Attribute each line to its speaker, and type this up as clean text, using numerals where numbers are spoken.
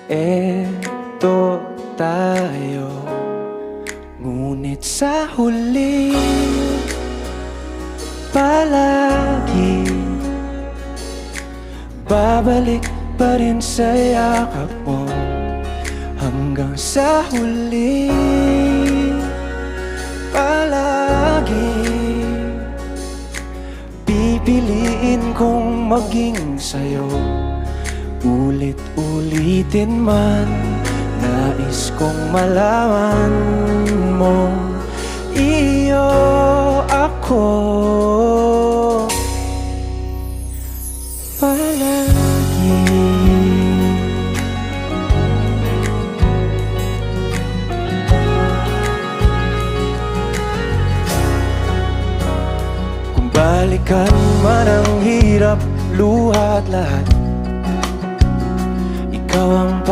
Speaker 1: Eto tayo, ngunit sa huli palagi babalik pa rin sa yakap mo. Hanggang sa huli palagi pipiliin kong maging sa'yo. Ulit-ulitin man, nais kong malaman mo, iyo ako palagi. Kung balikan man ang hirap, luha at lahat, ikaw ang